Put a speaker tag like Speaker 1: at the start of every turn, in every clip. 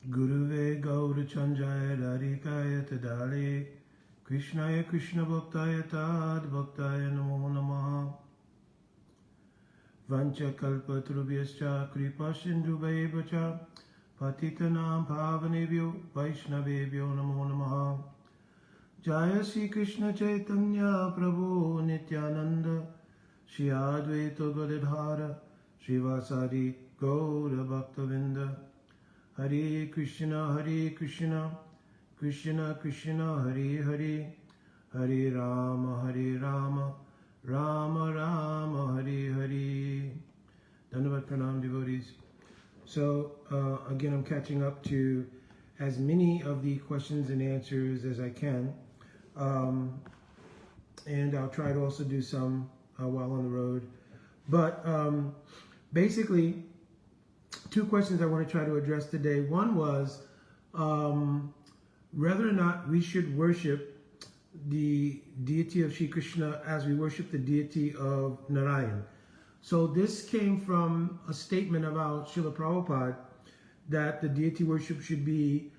Speaker 1: Guruve Gaurachandraya Harikaya Tadale Krishnaya Krishna Bhaktaya Tad Bhaktaya Namo Namaha Vancha Kalpatrubhyascha Kripa Sindhubhaivacha Patitanam Bhavanebhyo Vaishnavebhyo Namo Namaha Jaya Sri Krishna Chaitanya Prabhu Nityananda Shri Advaita Gadadhara Srivasadi Gaura Bhaktavinda Hare Krishna, Krishna Krishna, Hare Hare, Hare Rama, Rama Rama, Hare Hare. Dandavat Pranam, devotees. So, again, I'm catching up to as many of the questions and answers as I can. And I'll try to also do some while on the road. But basically, two questions I want to try to address today. One was whether or not we should worship the deity of Shri Krishna as we worship the deity of Narayana. So this came from a statement about Srila Prabhupada that the deity worship should be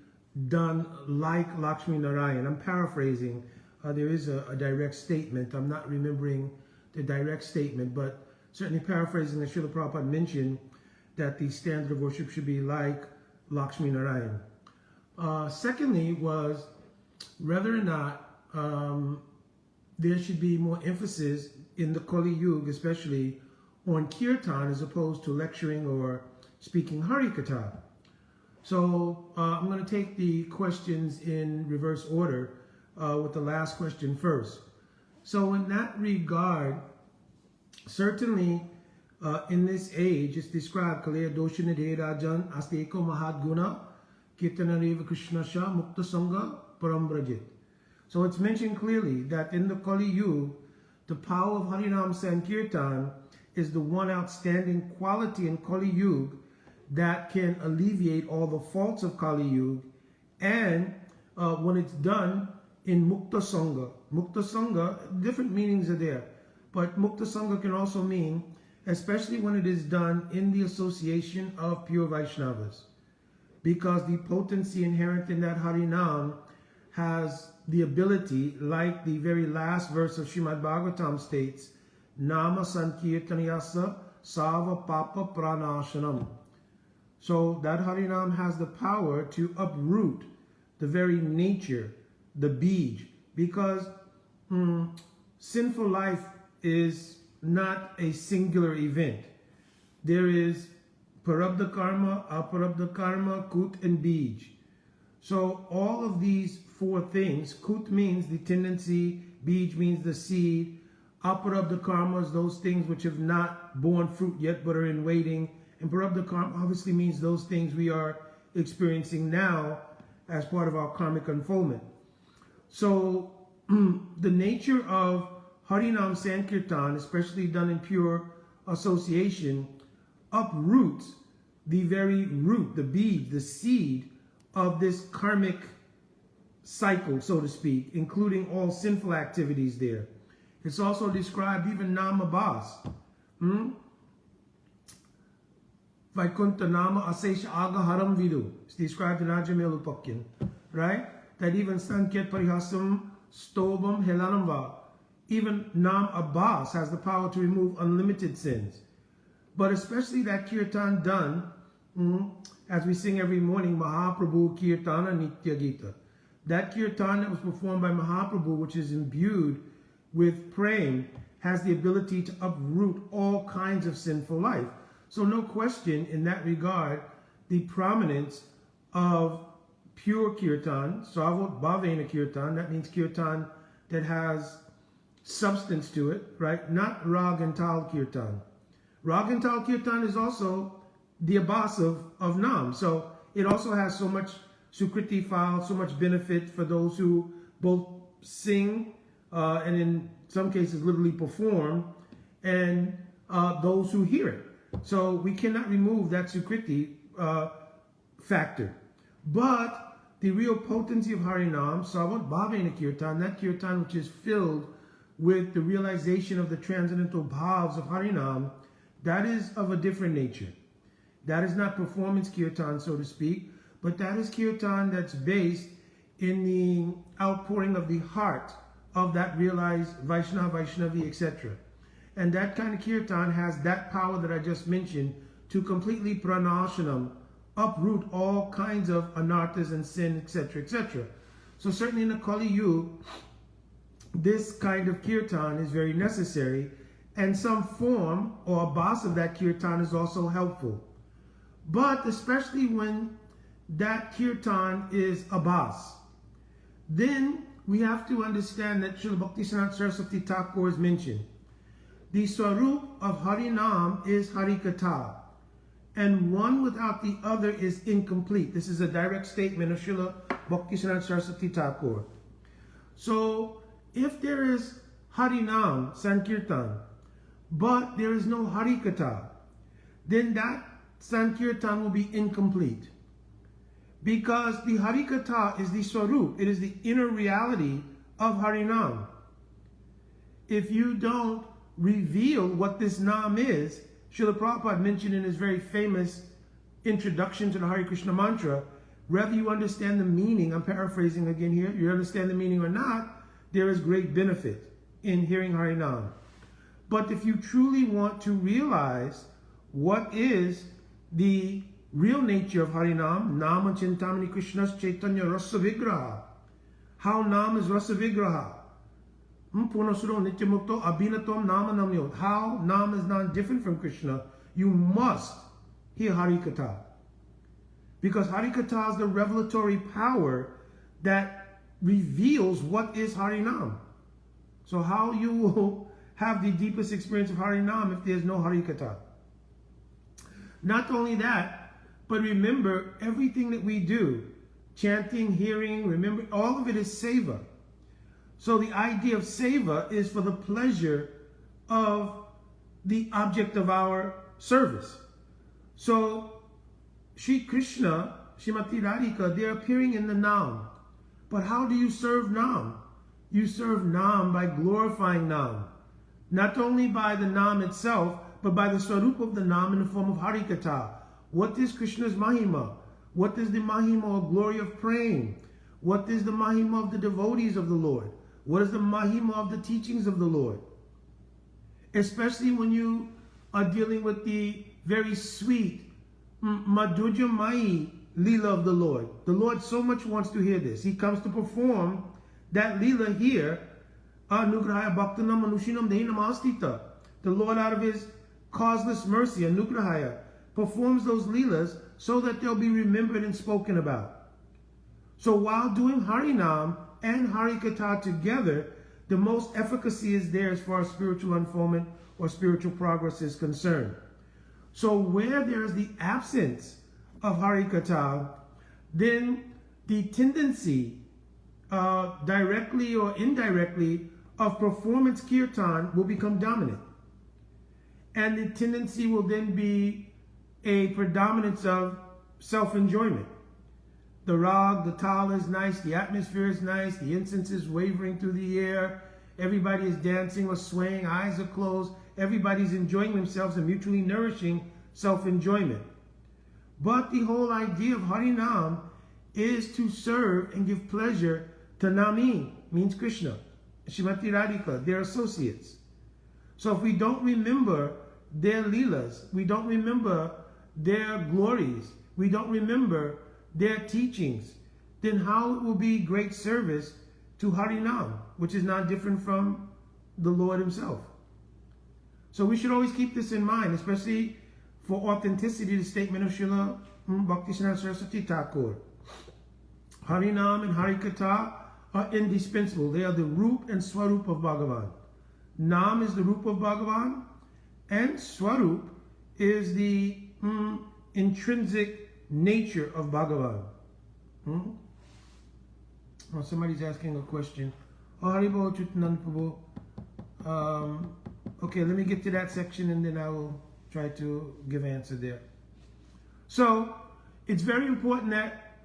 Speaker 1: done like Lakshmi Narayana. I'm paraphrasing. There is a direct statement. I'm not remembering the direct statement, but certainly paraphrasing that Srila Prabhupada mentioned that the standard of worship should be like Lakshmi Narayana. Secondly was whether or not there should be more emphasis in the Kali Yuga, especially on Kirtan, as opposed to lecturing or speaking Harikatha. So I'm going to take the questions in reverse order with the last question first. So in that regard, certainly in this age, it's described Kaleya Doshanidhe Rajan Asteko Mahadguna Kirtanareva Krishna Shah Mukta Sangha Parambrajit. So it's mentioned clearly that in the Kali Yuga, the power of Harinam Sankirtan is the one outstanding quality in Kali Yuga that can alleviate all the faults of Kali Yuga, and when it's done in Mukta Sangha, different meanings are there, but Mukta Sangha can also mean especially when it is done in the association of pure Vaishnavas, because the potency inherent in that Harinam has the ability, like the very last verse of Srimad Bhagavatam states, Nama Sankirtaniyasa Sava Papa Pranashanam. So that Harinam has the power to uproot the very nature, the bij, because sinful life is not a singular event. There is Parabdha Karma, Aparabdha Karma, Kut, and Bij. So all of these four things, Kut means the tendency, Bij means the seed, Aparabdha Karma is those things which have not borne fruit yet but are in waiting, and Parabdha Karma obviously means those things we are experiencing now as part of our karmic unfoldment. So the nature of Harinam Sankirtan, especially done in pure association, uproots the very root, the bij, the seed of this karmic cycle, so to speak, including all sinful activities there. It's also described even Nama Bas. Vaikuntha Nama Asesha Aga Haram Vidu. It's described in Ajamelu Pakyan, right? That even Sanket Parihasam Stobam Helanamba. Even Nam Abbas has the power to remove unlimited sins. But especially that Kirtan done, as we sing every morning, Mahaprabhu Kirtana Nitya Gita. That Kirtan that was performed by Mahaprabhu, which is imbued with praying, has the ability to uproot all kinds of sinful life. So no question in that regard, the prominence of pure Kirtan, Savot Bhavena Kirtan, that means Kirtan that has substance to it, right? Not Rag and Tal Kirtan. Rag and Tal Kirtan is also the Abbas of Nam. So it also has so much Sukriti file, so much benefit for those who both sing and in some cases literally perform, and those who hear it. So we cannot remove that Sukriti factor. But the real potency of Harinam, Savat Bhavena Kirtan, that Kirtan which is filled with the realization of the transcendental bhavs of Harinam, that is of a different nature. That is not performance Kirtan, so to speak, but that is kirtan that's based in the outpouring of the heart of that realized Vaishnava, Vaishnavi, etc. And that kind of kirtan has that power that I just mentioned to completely pranashanam, uproot all kinds of anarthas and sin, etc., etc. So certainly in the Kali Yuga, this kind of kirtan is very necessary, and some form or a bas of that kirtan is also helpful. But especially when that kirtan is a bas, then we have to understand that Srila Bhakti-Siddhanta Saraswati Thakur is mentioned. The swarup of Harinam is Harikatha, and one without the other is incomplete. This is a direct statement of Srila Bhakti-Siddhanta Saraswati Thakur. So, if there is Harinam, Sankirtan, but there is no Harikatha, then that Sankirtan will be incomplete. Because the Harikatha is the Swarup, it is the inner reality of Harinam. If you don't reveal what this Nam is, Srila Prabhupada mentioned in his very famous introduction to the Hare Krishna mantra, whether you understand the meaning, I'm paraphrasing again here, you understand the meaning or not, there is great benefit in hearing Harinam. But if you truly want to realize what is the real nature of Harinam, Nama Chintamani Krishna's Chaitanya Rasa Vigraha, how Nam is Rasa Vigraha, Punasuro Nityamukto Abhinatom Nama Namyo, how Nam is not different from Krishna, you must hear Harikatha. Because Harikatha is the revelatory power that reveals what is Harinam. So how you will have the deepest experience of Harinam if there's no Harikatha? Not only that, but remember, everything that we do, chanting, hearing, remember, all of it is seva. So the idea of seva is for the pleasure of the object of our service. So Sri Krishna, Srimati Radhika, they're appearing in the Nam. But how do you serve Nam? You serve Nam by glorifying Nam. Not only by the Nam itself, but by the Swarup of the Nam in the form of Harikatha. What is Krishna's Mahima? What is the Mahima or glory of praying? What is the Mahima of the devotees of the Lord? What is the Mahima of the teachings of the Lord? Especially when you are dealing with the very sweet Madhurya Mai Leela of the Lord. The Lord so much wants to hear this. He comes to perform that Leela here. Anugrahaya Bhaktanam Manushinam Dehinam Astita. The Lord, out of his causeless mercy, Anugrahaya, performs those Leelas so that they'll be remembered and spoken about. So while doing Harinam and Harikatha together, the most efficacy is there as far as spiritual unfoldment or spiritual progress is concerned. So where there is the absence of Harikatha, then the tendency, directly or indirectly, of performance kirtan will become dominant. And the tendency will then be a predominance of self-enjoyment. The rag, the tal is nice, the atmosphere is nice, the incense is wavering through the air, everybody is dancing or swaying, eyes are closed, everybody's enjoying themselves and mutually nourishing self-enjoyment. But the whole idea of Harinam is to serve and give pleasure to Nami, means Krishna, Srimati Radhika, their associates. So if we don't remember their Leelas, we don't remember their glories, we don't remember their teachings, then how it will be great service to Harinam, which is not different from the Lord himself. So we should always keep this in mind, especially for authenticity, the statement of Srila Bhakti-Siddhanta Saraswati Thakur. Harinam and Harikatha are indispensable. They are the Rup and Swarup of Bhagavan. Nam is the Rup of Bhagavan, and Swarup is the intrinsic nature of Bhagavan. Oh, somebody's asking a question. Oh, Haribo Chutanand Prabhu. Okay, let me get to that section and then I will try to give an answer there. So, it's very important that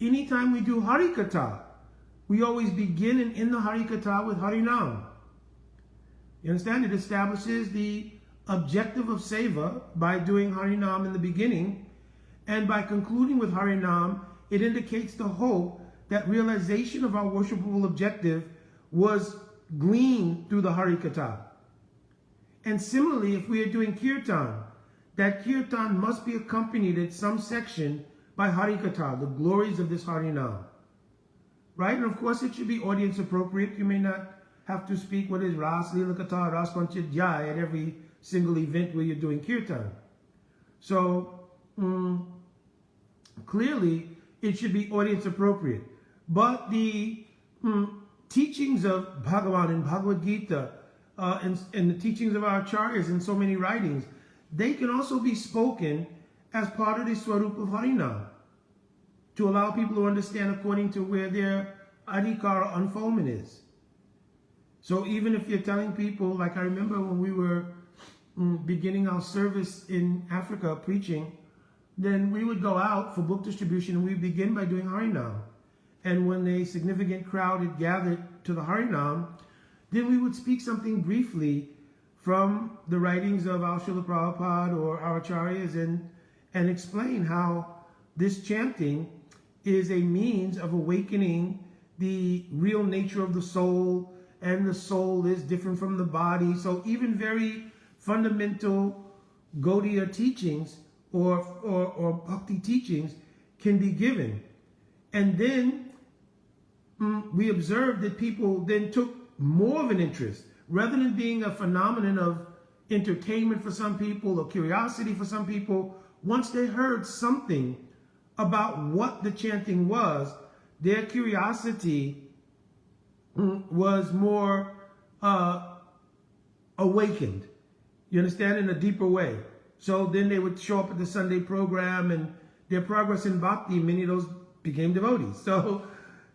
Speaker 1: anytime we do Harikatha, we always begin and end the Harikatha with Harinam. You understand? It establishes the objective of Seva by doing Harinam in the beginning, and by concluding with Harinam, it indicates the hope that realization of our worshipable objective was gleaned through the Harikatha. And similarly, if we are doing Kirtan, that Kirtan must be accompanied at some section by Harikatha, the glories of this Harinam. Right? And of course, it should be audience appropriate. You may not have to speak what is Ras, Lila Katha, Ras Panchadhyay at every single event where you're doing Kirtan. So, clearly, it should be audience appropriate. But the teachings of Bhagavan and Bhagavad Gita and the teachings of our acharyas in so many writings, they can also be spoken as part of the Swarup of Harinam to allow people to understand according to where their adhikara unfoldment is. So even if you're telling people, like I remember when we were beginning our service in Africa preaching, then we would go out for book distribution and we begin by doing Harinam. And when a significant crowd had gathered to the Harinam, then we would speak something briefly from the writings of our Srila Prabhupada or our acharyas and explain how this chanting is a means of awakening the real nature of the soul, and the soul is different from the body. So even very fundamental Gaudiya teachings or bhakti teachings can be given. And then we observed that people then took more of an interest, rather than being a phenomenon of entertainment for some people or curiosity for some people. Once they heard something about what the chanting was, their curiosity was more awakened, you understand, in a deeper way. So then they would show up at the Sunday program, and their progress in bhakti, many of those became devotees. So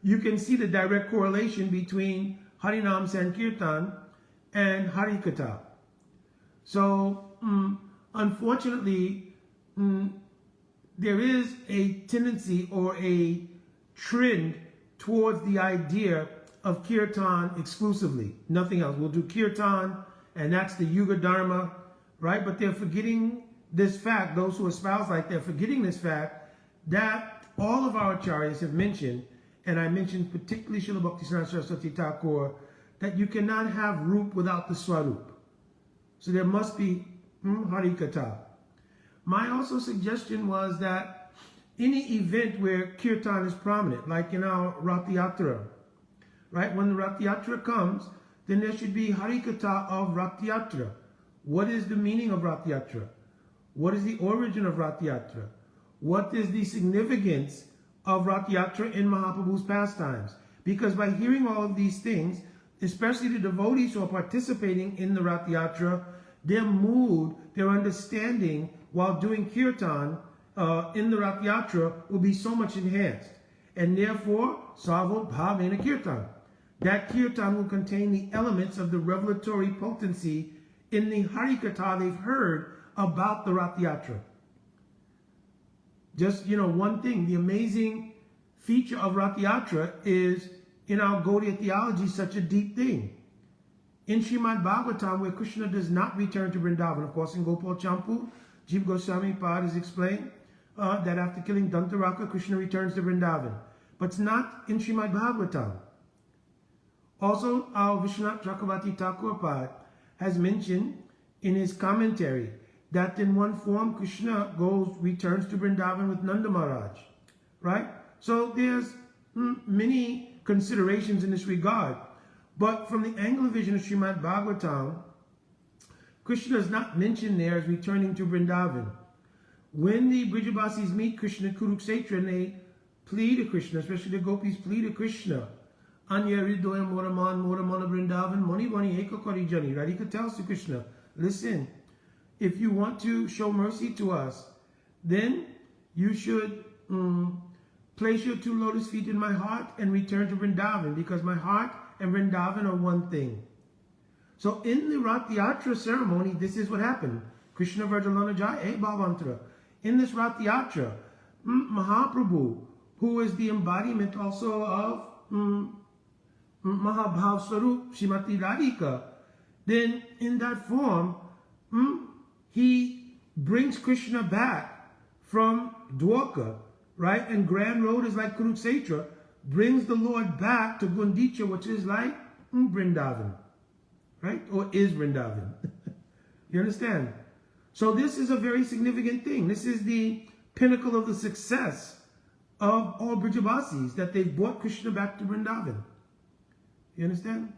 Speaker 1: you can see the direct correlation between Harinam Sankirtan and Harikatha. So unfortunately, there is a tendency or a trend towards the idea of Kirtan exclusively, nothing else. We'll do Kirtan, and that's the Yuga Dharma, right? But they're forgetting this fact, those who espouse like they're forgetting this fact, that all of our acharyas have mentioned, and I mentioned particularly Srila Bhaktisiddhanta Saraswati Thakur, that you cannot have Rup without the Swarup. So there must be Harikatha. My also suggestion was that any event where Kirtan is prominent, like in our Rath Yatra, right? When the Rath Yatra comes, then there should be Harikatha of Rath Yatra. What is the meaning of Rath Yatra? What is the origin of Rath Yatra? What is the significance of Rath Yatra in Mahaprabhu's pastimes? Because by hearing all of these things, especially the devotees who are participating in the Rath Yatra, their mood, their understanding while doing Kirtan in the Rath Yatra will be so much enhanced. And therefore, Sarvot Bhavena Kirtan. That Kirtan will contain the elements of the revelatory potency in the Harikatha they've heard about the Rath Yatra. Just, one thing, the amazing feature of Rath Yatra is in our Gaudiya theology such a deep thing. In Srimad Bhagavatam, where Krishna does not return to Vrindavan, of course in Gopal Champu, Jiva Goswami Pad has explained that after killing Dantaraka, Krishna returns to Vrindavan. But it's not in Srimad Bhagavatam. Also, our Vishwanath Chakravarti Thakur Pad has mentioned in his commentary that in one form Krishna returns to Vrindavan with Nanda Maharaj, right? So there's many considerations in this regard. But from the angle of vision of Srimad Bhagavatam, Krishna is not mentioned there as returning to Vrindavan. When the Brijabasis meet Krishna at Kurukshetra and they plead to Krishna, especially the gopis plead to Krishna, Anya Ridoya Moramana Vrindavan, Moni Vani Eka Karijani. Radhika tells to Krishna, listen, if you want to show mercy to us, then you should place your two lotus feet in my heart and return to Vrindavan, because my heart and Vrindavan are one thing. So in the Rath Yatra ceremony, this is what happened. Krishna Vardalana Jai Bhavantra. In this Rath Yatra, Mahaprabhu, who is the embodiment also of Mahabhav Sarup Shrimati Radhika, then in that form, he brings Krishna back from Dwarka right? And Grand Road is like Kurukshetra, brings the Lord back to Gundicha, which is like Vrindavan, right? Or is Vrindavan. You understand? So this is a very significant thing. This is the pinnacle of the success of all Brijabasis, that they've brought Krishna back to Vrindavan. You understand?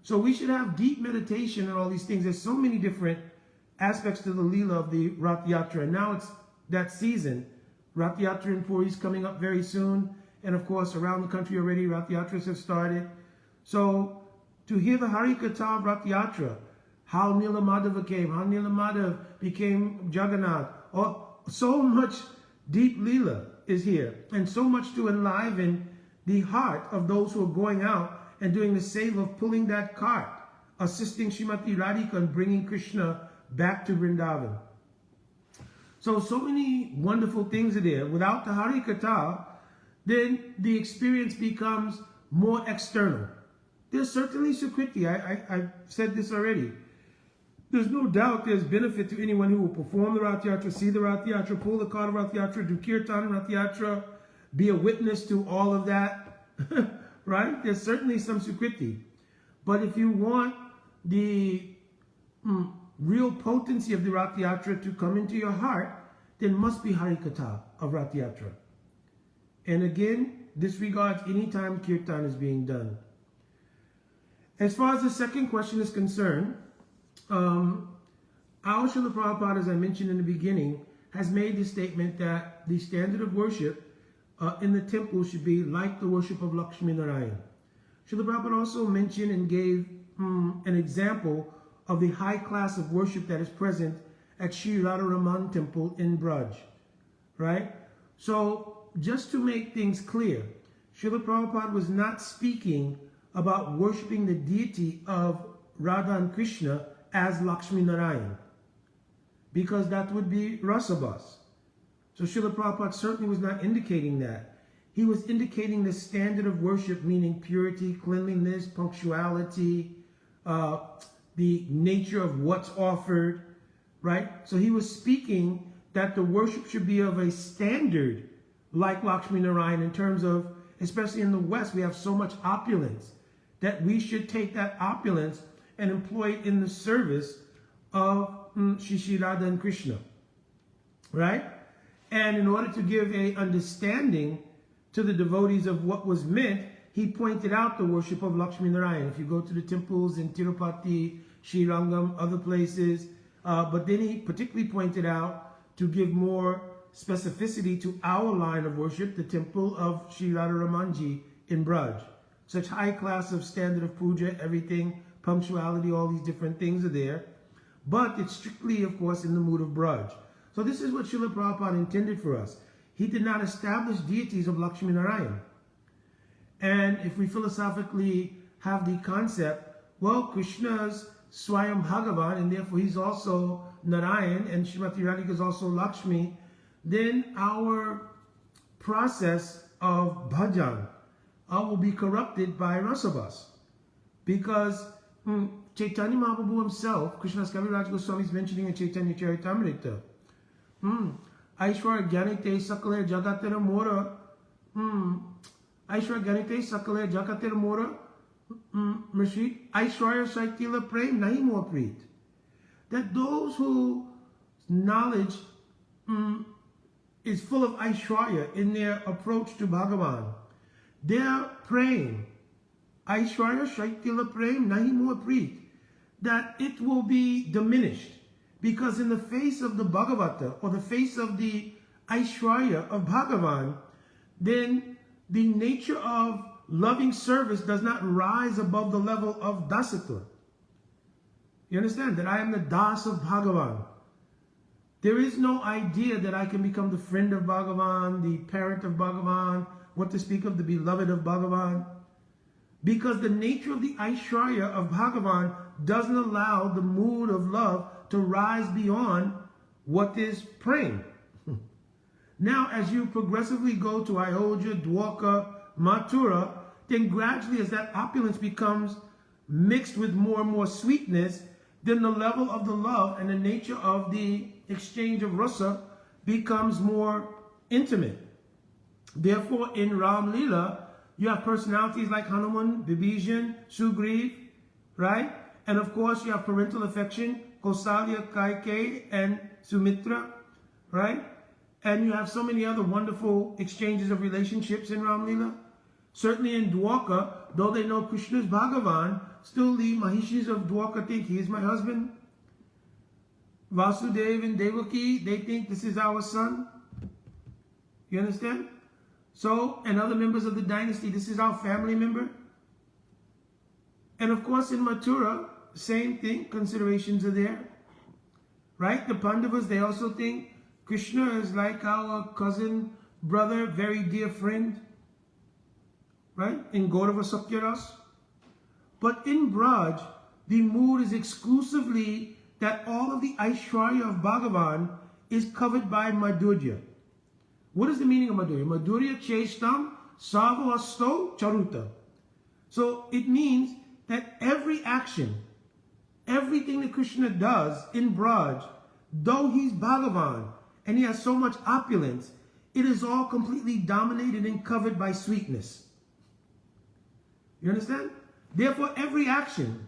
Speaker 1: So we should have deep meditation and all these things. There's so many different aspects to the Leela of the Rath Yatra. And now it's that season. Rath Yatra in Puri is coming up very soon. And of course, around the country already, Rath Yatras have started. So to hear the Harikatha of Rath Yatra, how Nila Madhava came, how Nila Madhav became Jagannath, so much deep Leela is here. And so much to enliven the heart of those who are going out and doing the seva of pulling that cart, assisting Srimati Radhika in bringing Krishna back to Vrindavan. So many wonderful things are there. Without the Harikatha, then the experience becomes more external. There's certainly Sukriti. I've said this already. There's no doubt there's benefit to anyone who will perform the Rath Yatra, see the Rath Yatra, pull the cart of Rath Yatra, do Kirtan in Rath Yatra, be a witness to all of that, right? There's certainly some Sukriti. But if you want the real potency of the Rath Yatra to come into your heart, then must be Harikatha of Rath Yatra. And again, disregards any time Kirtan is being done. As far as the second question is concerned, our Srila Prabhupada, as I mentioned in the beginning, has made the statement that the standard of worship in the temple should be like the worship of Lakshmi Narayana. Srila Prabhupada also mentioned and gave an example of the high class of worship that is present at Sri Radharaman temple in Braj, right? So just to make things clear, Srila Prabhupada was not speaking about worshiping the deity of Radha and Krishna as Lakshmi Narayana, because that would be Rasabhas. So Srila Prabhupada certainly was not indicating that. He was indicating the standard of worship, meaning purity, cleanliness, punctuality, the nature of what's offered, right? So he was speaking that the worship should be of a standard like Lakshmi Narayana, in terms of, especially in the West, we have so much opulence, that we should take that opulence and employ it in the service of Shri Radha and Krishna, right? And in order to give a understanding to the devotees of what was meant, he pointed out the worship of Lakshmi Narayana. If you go to the temples in Tirupati, Srirangam, other places, but then he particularly pointed out, to give more specificity to our line of worship, the temple of Sri Radharamanji in Braj. Such high class of standard of puja, everything, punctuality, all these different things are there. But it's strictly, of course, in the mood of Braj. So this is what Srila Prabhupada intended for us. He did not establish deities of Lakshmi Narayana. And if we philosophically have the concept, well, Krishna's Swayam Bhagavan, and therefore he's also Narayan, and Srimati Radhika is also Lakshmi, then our process of bhajan will be corrupted by rasabhas. Because Chaitanya Mahaprabhu himself, Krishna's Kaviraj Goswami is mentioning in Chaitanya Charitamrita, Aishwar Gyanite Sakale Jagatera Mora, Aishwar Gyanite Sakale Jagatera Mora, Mrshit, Aishwarya Saitila Prem Nahi More Preet. That those whose knowledge is full of Aishwarya in their approach to Bhagavan, they're praying, Aishwarya Shaitila Prem Nahi More Preet, that it will be diminished. Because in the face of the Bhagavata, or the face of the Aishwarya of Bhagavan, then the nature of loving service does not rise above the level of dasatva. You understand? That I am the das of Bhagavan. There is no idea that I can become the friend of Bhagavan, the parent of Bhagavan, what to speak of the beloved of Bhagavan. Because the nature of the Aishwarya of Bhagavan doesn't allow the mood of love to rise beyond what is praying. Now, as you progressively go to Ayodhya, Dwarka, Mathura, then gradually as that opulence becomes mixed with more and more sweetness, then the level of the love and the nature of the exchange of rasa becomes more intimate. Therefore, in Ram Lila, you have personalities like Hanuman, Vibhishan, Sugriv, right? And of course, you have parental affection, Kausalya, Kaikeyi, and Sumitra, right? And you have so many other wonderful exchanges of relationships in Ram Lila. Certainly in Dwarka, though they know Krishna is Bhagavan, still the Mahishis of Dwarka think he is my husband. Vasudeva and Devaki, they think this is our son. You understand? So, and other members of the dynasty, this is our family member. And of course in Mathura, same thing, considerations are there. Right? The Pandavas, they also think Krishna is like our cousin, brother, very dear friend. Right? In Gaurava Sakyaras. But in Braj, the mood is exclusively that all of the Aishwarya of Bhagavan is covered by Madhurya. What is the meaning of Madhurya? Madhurya Cheshtam Savasto Charuta. So it means that every action, everything that Krishna does in Braj, though he's Bhagavan and he has so much opulence, it is all completely dominated and covered by sweetness. You understand? Therefore, every action,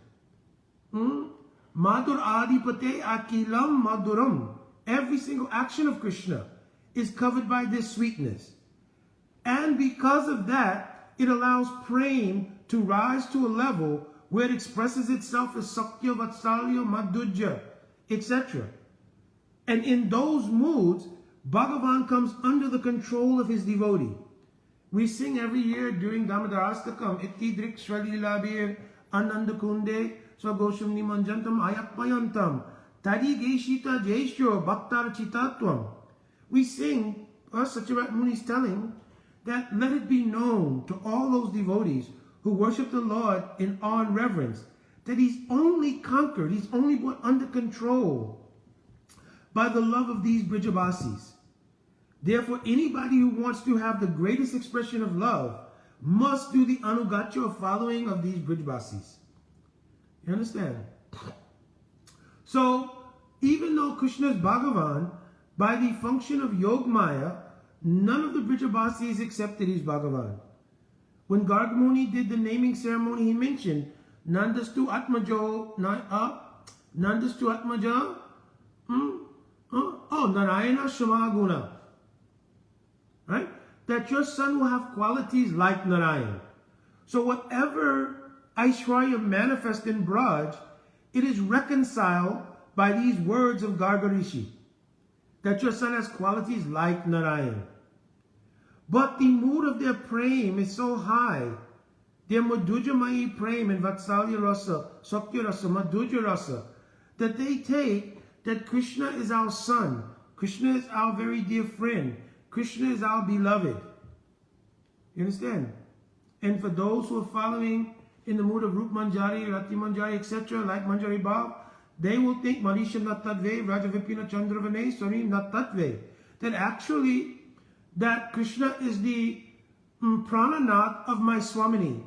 Speaker 1: Madhur Adipate Akilam Madhuram, every single action of Krishna is covered by this sweetness. And because of that, it allows Prem to rise to a level where it expresses itself as Sakya, Vatsalya, Madhurya, etc. And in those moods, Bhagavan comes under the control of his devotee. We sing every year during Damodarastakam, Ittidrik Svalilabir Anandakunde Swagosham Nimanjantam Ayakpayantam Tadi Geshita Jesho Bhaktar Chitatvam. We sing, Satyavat Muni is telling, that let it be known to all those devotees who worship the Lord in awe and reverence, that he's only conquered, he's only brought under control by the love of these Brijabasis. Therefore, anybody who wants to have the greatest expression of love must do the anugatya or following of these Brijabasis. You understand? So, even though Krishna is Bhagavan, by the function of Yogmaya, none of the Brijabasis accepted he's Bhagavan. When Gargamuni did the naming ceremony, he mentioned, Nandastu Atmajo, Nandastu Atmaja, Narayana Shamaguna. Right? That your son will have qualities like Narayana. So whatever Aishwarya manifests in Braj, it is reconciled by these words of Gargarishi. That your son has qualities like Narayana. But the mood of their prem is so high, their Madhujamayi prem and Vatsalya Rasa, Sakya Rasa, Madhurya Rasa, that they take that Krishna is our son, Krishna is our very dear friend, Krishna is our beloved. You understand? And for those who are following in the mood of Rup Manjari, Rati Manjari, etc., like Manjari Bhav, they will think Manisha Nattadve, Rajavipina Chandravane, Sarim Nattadve. That actually, that Krishna is the prananath of my Swamini.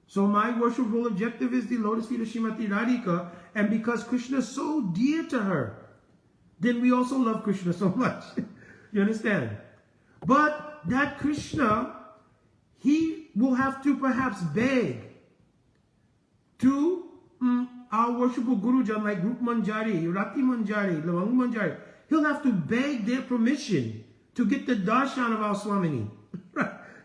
Speaker 1: So my worshipful objective is the lotus feet of Srimati Radhika, and because Krishna is so dear to her, then we also love Krishna so much. You understand? But that Krishna, he will have to perhaps beg to our worshipful Gurujan like Rup Manjari, Rati Manjari, Lavang Manjari. He'll have to beg their permission to get the darshan of our Swamini.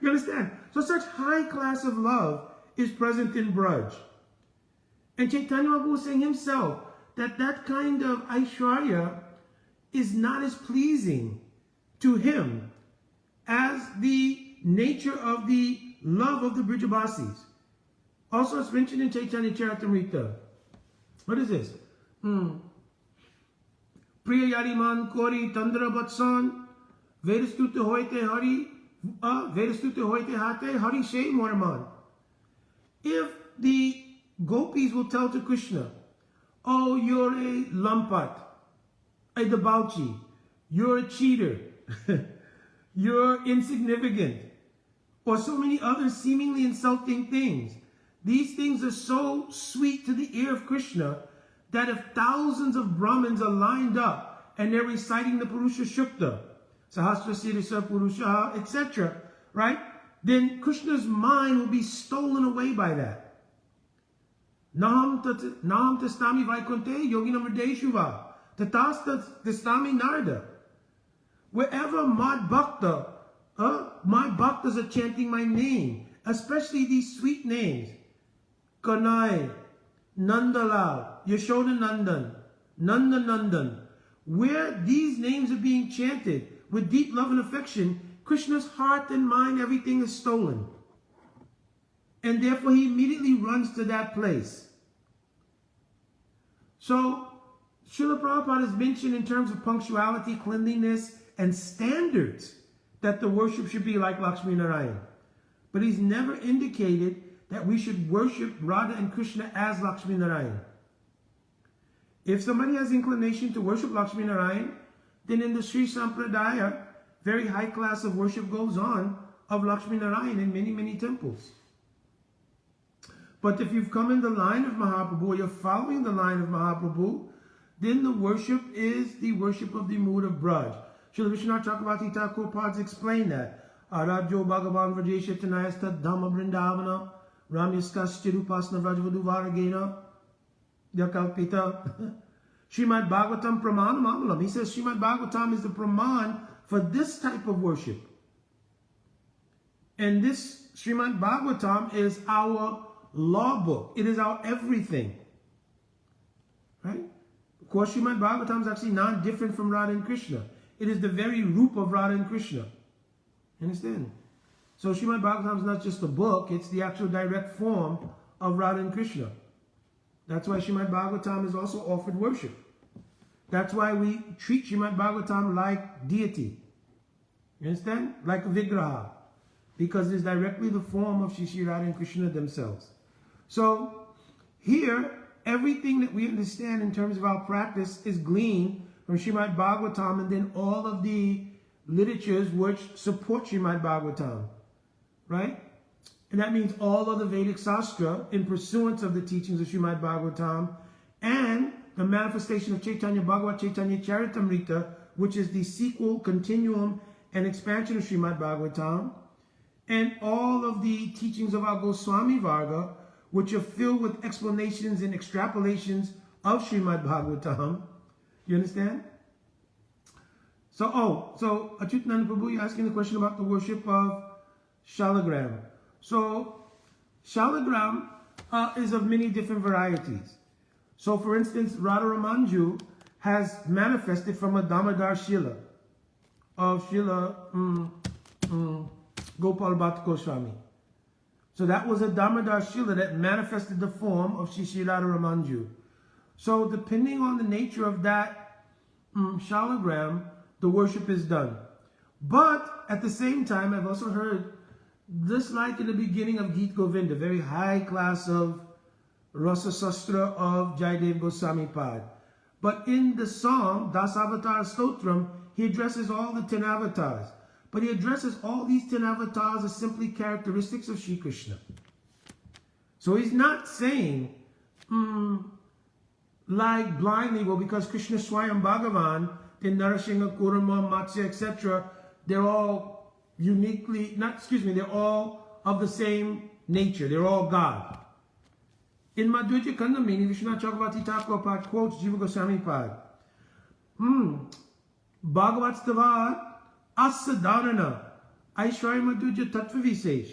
Speaker 1: You understand? So such high class of love is present in Braj. And Chaitanya Mahaprabhu was saying himself that that kind of Aishwarya is not as pleasing to him as the nature of the love of the Brijabasis. Also it's mentioned in Chaitanya Charitamrita. What is this? Priya Yariman Kori Tandra Batsan Vedastute Hoite Hari Vedastute Hoite Hate Hari She Moraman. If the gopis will tell to Krishna, oh, you're a lampat, a debauchee, you're a cheater, you're insignificant, or so many other seemingly insulting things. These things are so sweet to the ear of Krishna that if thousands of Brahmins are lined up and they're reciting the Purusha Shukta, Sahasra Sirisa Purusha, etc., right? Then Krishna's mind will be stolen away by that. Nam tastami vaikunte yogina mrideshuva. Tatasta tastami narda. Wherever my bhaktas are chanting my name, especially these sweet names, Kanai, Nandalal, Yashoda Nandan, Nanda Nandan, where these names are being chanted with deep love and affection, Krishna's heart and mind, everything is stolen. And therefore he immediately runs to that place. So, Srila Prabhupada has mentioned in terms of punctuality, cleanliness, and standards that the worship should be like Lakshmi Narayana. But he's never indicated that we should worship Radha and Krishna as Lakshmi Narayana. If somebody has inclination to worship Lakshmi Narayana, then in the Sri Sampradaya, very high class of worship goes on of Lakshmi Narayana in many, many temples. But if you've come in the line of Mahaprabhu, or you're following the line of Mahaprabhu, then the worship is the worship of the mood of Braj. Srila Vishwanath Chakravarti Thakur Pads explain that. Aradjo Bhagavan Vrajesha Tanayasta Dhamma Vrindavana Ramyaskas Chirupasna Vrajvadu Varagena Yakalpita. Srimad Bhagavatam Praman Mamalam. He says Srimad Bhagavatam is the Praman for this type of worship. And this Srimad Bhagavatam is our law book. It is our everything. Right? Of course, Srimad Bhagavatam is actually not different from Radha and Krishna. It is the very root of Radha and Krishna. Understand? So Srimad Bhagavatam is not just a book, it's the actual direct form of Radha and Krishna. That's why Srimad Bhagavatam is also offered worship. That's why we treat Srimad Bhagavatam like deity. You understand? Like a vigraha. Because it's directly the form of Shri Radha and Krishna themselves. So here, everything that we understand in terms of our practice is gleaned from Srimad Bhagavatam and then all of the literatures which support Srimad Bhagavatam. Right? And that means all of the Vedic Sastra in pursuance of the teachings of Srimad Bhagavatam and the manifestation of Chaitanya Bhagavat Chaitanya Charitamrita, which is the sequel, continuum, and expansion of Srimad Bhagavatam, and all of the teachings of our Goswami Varga, which are filled with explanations and extrapolations of Srimad Bhagavatam. You understand? So Achyutananda Prabhu, you're asking the question about the worship of Shalagram. So, Shalagram is of many different varieties. So, for instance, Radha Ramanju has manifested from a Damodar Shila of Shila Gopal Bhatta Goswami. So, that was a Damodar Shila that manifested the form of Shri Radha Ramanju. So, depending on the nature of that Shalagram, the worship is done. But, at the same time, I've also heard, just like in the beginning of Geet Govinda, very high class of Rasa Sastra of Jayadev Goswami Pad. But in the song, Dasavatar Stotram, he addresses all the 10 avatars. But he addresses all these 10 avatars as simply characteristics of Sri Krishna. So he's not saying, like blindly, well, because Krishna Swayam Bhagavan, then Narasingha, Kurama, Matsya, etc., they're all they're all of the same nature. They're all God. In Madhurya Kandamini, Vishwanath Chakravarti Thakur Pad quotes Jiva Goswami Pad. Bhagavat Stavad Asadharana Aishwarya Madhurya Tattva Visesh.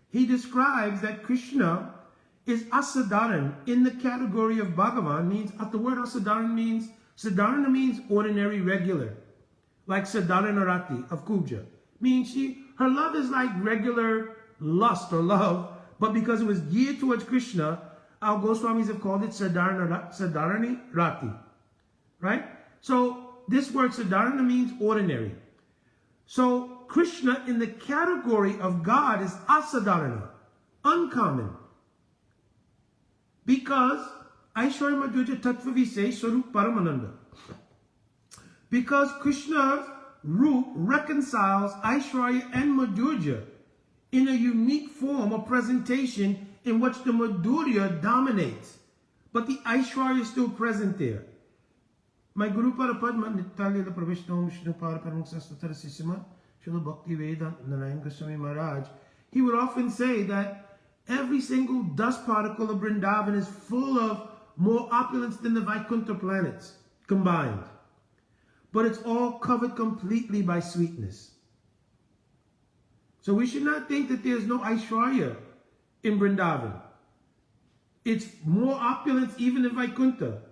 Speaker 1: He describes that Krishna is Asadharan in the category of Bhagavan. Means the word Asadharan means ordinary, regular. Like Sadharana Rati of Kubja. Means her love is like regular lust or love, but because it was geared towards Krishna, our Goswamis have called it Sadharani Rati. Right? So this word Sadharana means ordinary. So Krishna in the category of God is Asadharana, uncommon. Because Aishwarya Madhurya Tattva Visesh Swarup Paramananda. Because Krishna's Roop reconciles Aishwarya and Madhurya in a unique form or presentation in which the Madhurya dominates, but the Aishwarya is still present there. My Guru Parapadma Nitya Pravishna Vishnu Paraparamuksa Tarasisima Srila Bhaktivedanta Narayana Goswami Maharaj, he would often say that every single dust particle of Vrindavan is full of more opulence than the Vaikuntha planets combined. But it's all covered completely by sweetness. So we should not think that there's no Aishwarya in Vrindavan. It's more opulence even in Vaikuntha.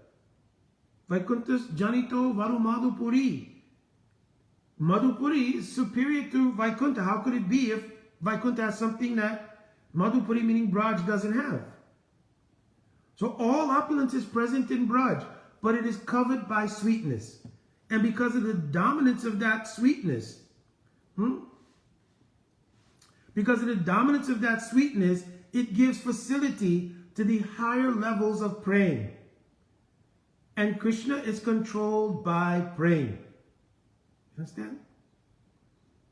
Speaker 1: Vaikuntha's Janito Varu Madhupuri. Madhupuri is superior to Vaikuntha. How could it be if Vaikuntha has something that Madhupuri, meaning Braj, doesn't have? So all opulence is present in Braj, but it is covered by sweetness. And because of the dominance of that sweetness, it gives facility to the higher levels of praying. And Krishna is controlled by praying. Understand?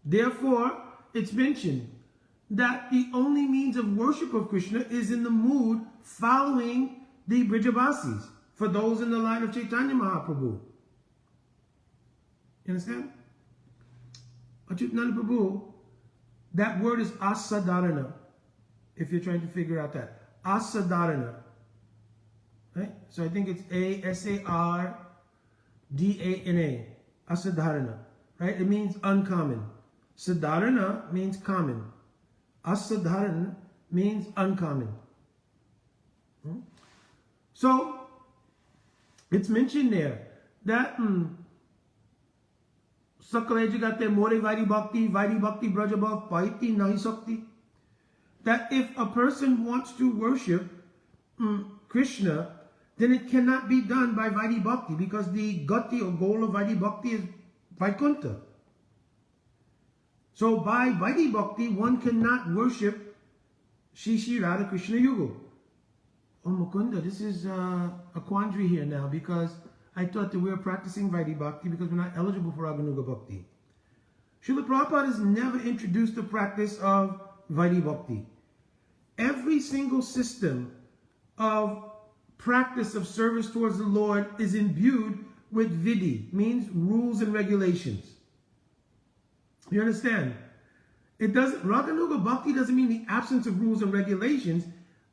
Speaker 1: Therefore, it's mentioned that the only means of worship of Krishna is in the mood following the Brijabasis, for those in the line of Chaitanya Mahaprabhu. You understand? Achyutananda Prabhu, that word is asadharana, if you're trying to figure out that. Asadharana. Right? So I think it's Asardana. Asadharana. Right? It means uncommon. Sadharana means common. Asadharana means uncommon. So it's mentioned there that Sakale Jagate More Vairi Bhakti Brajabhav Paiti Nahi Sakti. That if a person wants to worship Krishna, then it cannot be done by Vairi Bhakti, because the gati or goal of Vairi Bhakti is Vaikuntha. So by Vairi Bhakti, one cannot worship Shri Radha Krishna Yugal. Oh Mukunda, this is a quandary here now, because I thought that we were practicing Vairi Bhakti because we're not eligible for Raganuga Bhakti. Srila Prabhupada has never introduced the practice of Vairi Bhakti. Every single system of practice of service towards the Lord is imbued with vidhi, means rules and regulations. You understand? Raganuga Bhakti doesn't mean the absence of rules and regulations.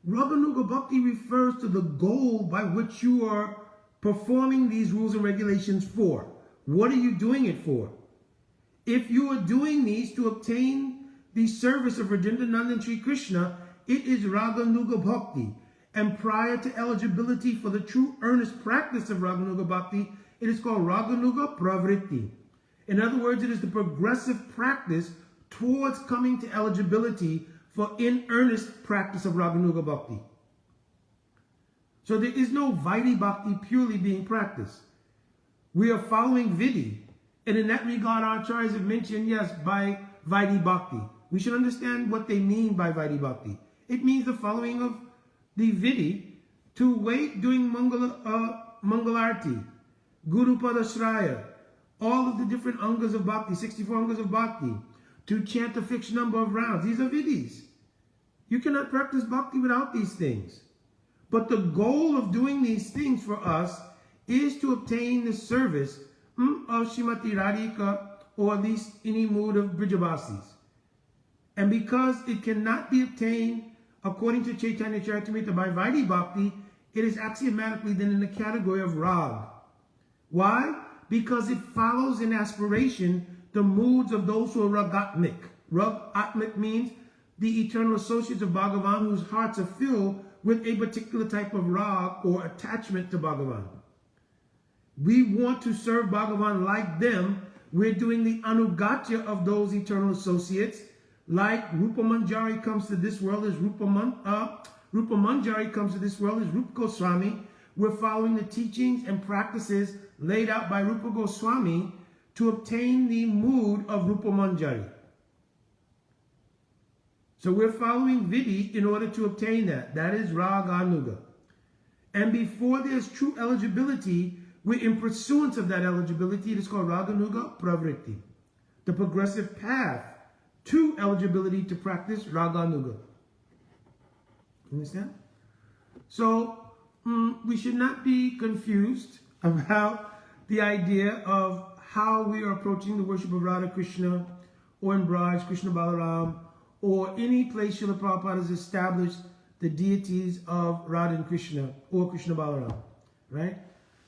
Speaker 1: Raganuga Bhakti refers to the goal by which you are performing these rules and regulations for. What are you doing it for? If you are doing these to obtain the service of Rajendra Nandan Sri Krishna, it is Raganuga Bhakti. And prior to eligibility for the true earnest practice of Raganuga Bhakti, it is called Raganuga Pravritti. In other words, it is the progressive practice towards coming to eligibility for in earnest practice of Raganuga Bhakti. So there is no Vairi Bhakti purely being practiced. We are following Vidhi. And in that regard, our acharyas have mentioned, yes, by Vairi Bhakti. We should understand what they mean by Vairi Bhakti. It means the following of the Vidhi, to wait doing Mangalarti, Guru Padashraya, all of the different angas of Bhakti, 64 angas of Bhakti, to chant a fixed number of rounds. These are Vidhis. You cannot practice Bhakti without these things. But the goal of doing these things for us is to obtain the service of Srimati Radhika, or at least any mood of Brijabasis. And because it cannot be obtained according to Chaitanya Charitamrita by Vairi Bhakti, it is axiomatically then in the category of Rag. Why? Because it follows in aspiration the moods of those who are Ragatmik. Ragatmik means the eternal associates of Bhagavan whose hearts are filled with a particular type of Rag or attachment to Bhagavan. We want to serve Bhagavan like them. We're doing the anugatya of those eternal associates. Like Rupa Manjari comes to this world as Rupa Manjari comes to this world as Rupa Goswami. We're following the teachings and practices laid out by Rupa Goswami to obtain the mood of Rupa Manjari. So we're following Vidhi in order to obtain that. That is Raganuga. And before there's true eligibility, we're in pursuance of that eligibility. It is called Raganuga Pravritti, the progressive path to eligibility to practice Raganuga. Understand? So we should not be confused about the idea of how we are approaching the worship of Radha Krishna, or in Braj, Krishna Balaram, or any place Srila Prabhupada has established the deities of Radha and Krishna or Krishna Balaram, right?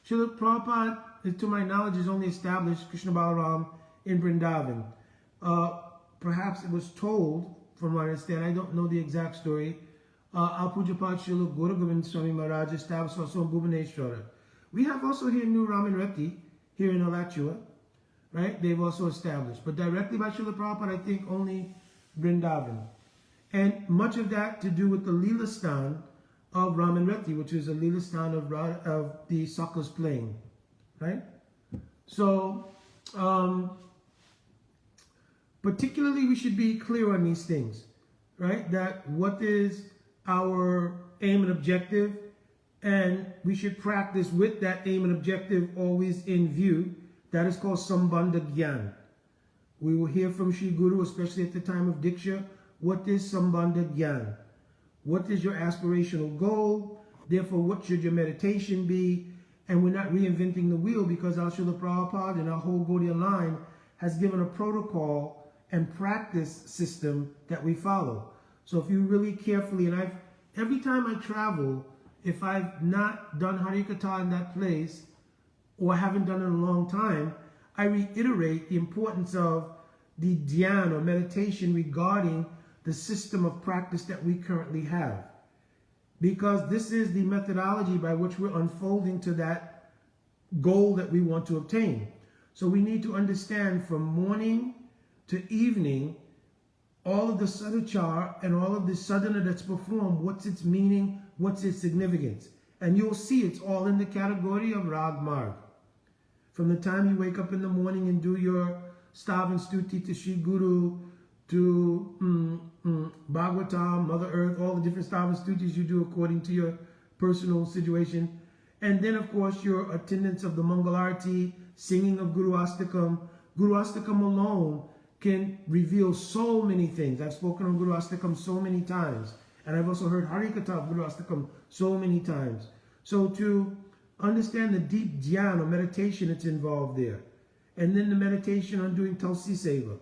Speaker 1: Srila Prabhupada, to my knowledge, has only established Krishna Balaram in Vrindavan. Perhaps it was told, from what I understand, I don't know the exact story, Our Pujapat Srila Guru Govind Swami Maharaj established also in Bhubaneswara. We have also here New Raman Reti, here in Alachua, right? They've also established. But directly by Srila Prabhupada, I think only Vrindavan. And much of that to do with the Leela Stan of Raman Reti, which is a Leela Stan of the Sakha's playing, right? So, particularly we should be clear on these things, right? That what is our aim and objective, and we should practice with that aim and objective always in view. That is called Sambandha Gyan. We will hear from Shri Guru, especially at the time of Diksha, what is Sambandha Gyan? What is your aspirational goal? Therefore, what should your meditation be? And we're not reinventing the wheel, because our Srila Prabhupada and our whole Gaudiya line has given a protocol and practice system that we follow. So if you really carefully, and every time I travel, if I've not done Harikatha in that place, or haven't done it in a long time, I reiterate the importance of the dhyan or meditation regarding the system of practice that we currently have. Because this is the methodology by which we're unfolding to that goal that we want to obtain. So we need to understand from morning to evening, all of the sadhachar and all of the sadhana that's performed, what's its meaning, what's its significance. And you'll see it's all in the category of Rag Marg. From the time you wake up in the morning and do your stav and stuti to Shri Guru, to Bhagavatam, Mother Earth, all the different stav and stutis you do according to your personal situation. And then, of course, your attendance of the Mangalarti, singing of Guru Astakam. Guru Astakam alone can reveal so many things. I've spoken on Guru Astakam so many times. And I've also heard Harikatha of Guru Astakam so many times. So to understand the deep dhyan or meditation that's involved there. And then the meditation on doing Tulsi Seva.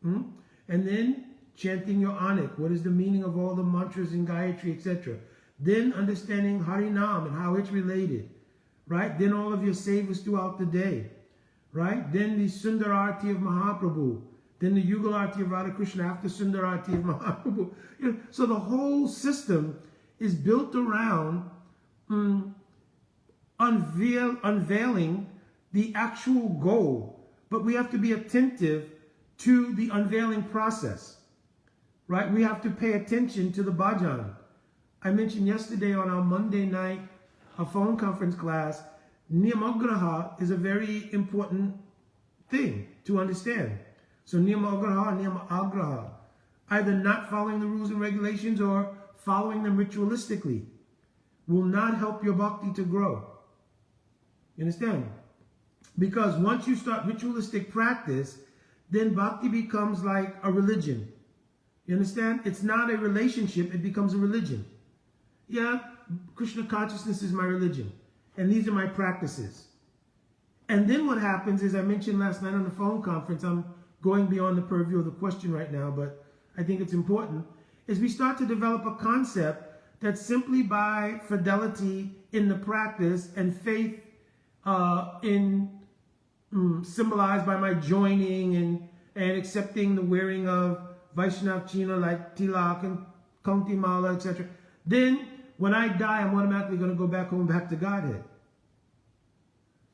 Speaker 1: And then chanting your Anik. What is the meaning of all the mantras in Gayatri, etc. Then understanding Harinam and how it's related. Right? Then all of your sevas throughout the day. Right? Then the Sundararti of Mahaprabhu. Then the Yugalarti of Radha Krishna after Sundararti of Mahaprabhu. You know, so the whole system is built around unveiling the actual goal. But we have to be attentive to the unveiling process. Right? We have to pay attention to the bhajan. I mentioned yesterday on our Monday night phone conference class, Niyamagraha is a very important thing to understand. So Niyamagraha and Niyamagraha, either not following the rules and regulations or following them ritualistically, will not help your bhakti to grow. You understand? Because once you start ritualistic practice, then bhakti becomes like a religion. You understand? It's not a relationship, it becomes a religion. Yeah, Krishna consciousness is my religion. And these are my practices. And then what happens is, I mentioned last night on the phone conference, I'm going beyond the purview of the question right now, but I think it's important, is we start to develop a concept that simply by fidelity in the practice and faith symbolized by my joining and accepting the wearing of Vaishnav China like Tilak and Kaunti Mala, etc. Then when I die, I'm automatically going to go back home, back to Godhead.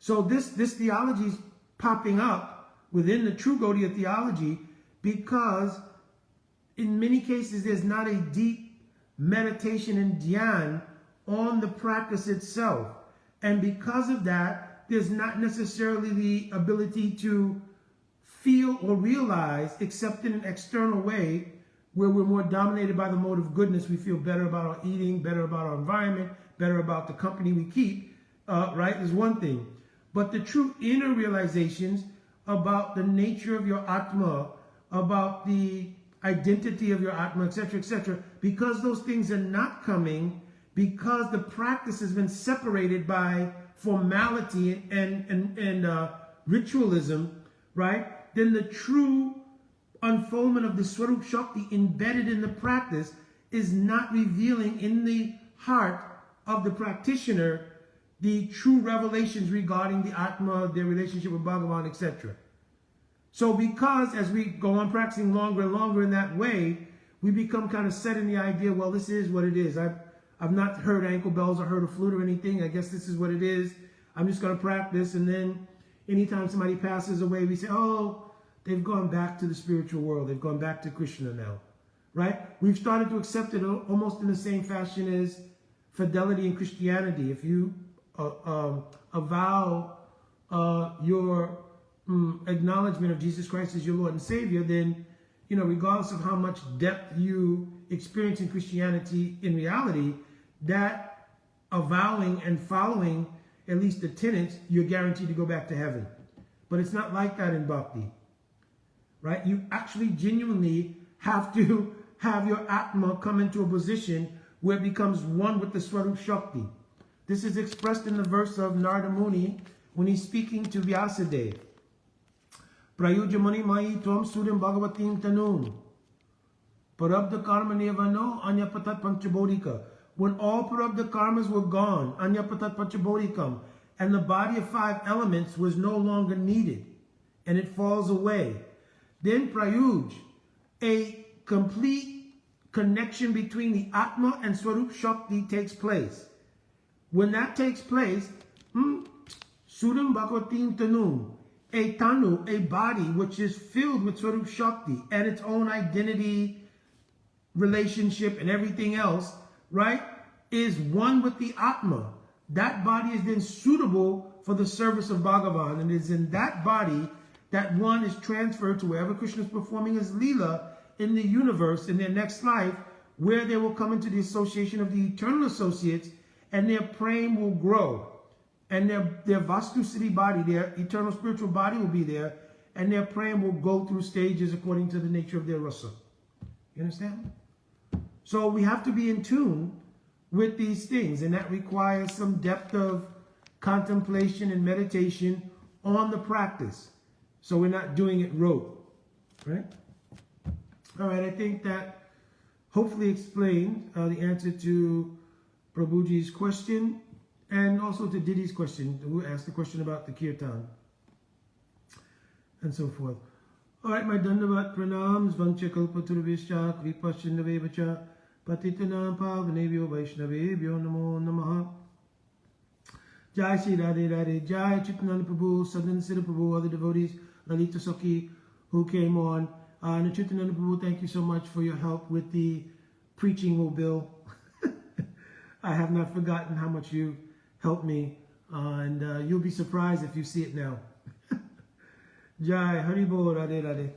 Speaker 1: So this theology is popping up within the true Gaudiya theology because in many cases there's not a deep meditation and dhyan on the practice itself. And because of that, there's not necessarily the ability to feel or realize, except in an external way, where we're more dominated by the mode of goodness. We feel better about our eating, better about our environment, better about the company we keep, right, is one thing. But the true inner realizations about the nature of your Atma, about the identity of your Atma, etc., because those things are not coming, because the practice has been separated by formality and ritualism, right? Then the true unfoldment of the Swarup Shakti embedded in the practice is not revealing in the heart of the practitioner the true revelations regarding the Atma, their relationship with Bhagavan, etc. So because as we go on practicing longer and longer in that way, we become kind of set in the idea, well, this is what it is. I've not heard ankle bells or heard a flute or anything. I guess this is what it is. I'm just going to practice. And then anytime somebody passes away, we say, oh, they've gone back to the spiritual world. They've gone back to Krishna now, right? We've started to accept it almost in the same fashion as fidelity in Christianity. If you avow your acknowledgement of Jesus Christ as your Lord and Savior, then, you know, regardless of how much depth you experience in Christianity in reality, that avowing and following at least the tenets, you're guaranteed to go back to heaven. But it's not like that in Bhakti, right? You actually genuinely have to have your Atma come into a position where it becomes one with the Swarup Shakti. This is expressed in the verse of Narada Muni when he's speaking to Vyasadeva. Prayujamani mai tvam surim bhagavatim tanun. Parabdha karma nevano anyapatat panchabodhika. When all parabdha karmas were gone, anyapatat panchabodhikam, and the body of 5 elements was no longer needed, and it falls away, then prayuj, a complete connection between the Atma and Swarup Shakti takes place. When that takes place, Suram Bhagavatim Tanum, a Tanu, a body which is filled with Swarup Shakti and its own identity, relationship, and everything else, right, is one with the Atma. That body is then suitable for the service of Bhagavan, and it is in that body that one is transferred to wherever Krishna is performing his Leela in the universe in their next life, where they will come into the association of the eternal associates, and their prem will grow. And their Vastu Siddhi body, their eternal spiritual body will be there, and their prem will go through stages according to the nature of their rasa. You understand? So we have to be in tune with these things, and that requires some depth of contemplation and meditation on the practice. So we're not doing it rote, right? All right, I think that hopefully explained the answer to Prabhuji's question, and also to Diddy's question, who asked the question about the Kirtan, and so forth. All right, my Dandavat Pranams, Vancha Kalpaturvishya, Vipashindavevacha, Patitanam Pavanebhyo Vaishnavebhyo Namo Namaha. Jai Shri Radhe Radhe, Jai Chitananda Prabhu, Sadan Siddha Prabhu, other devotees, Lalita Saki, who came on. And Chitananda Prabhu, thank you so much for your help with the preaching mobile. I have not forgotten how much you helped me, and you'll be surprised if you see it now. Jai Haribol Radhe Radhe.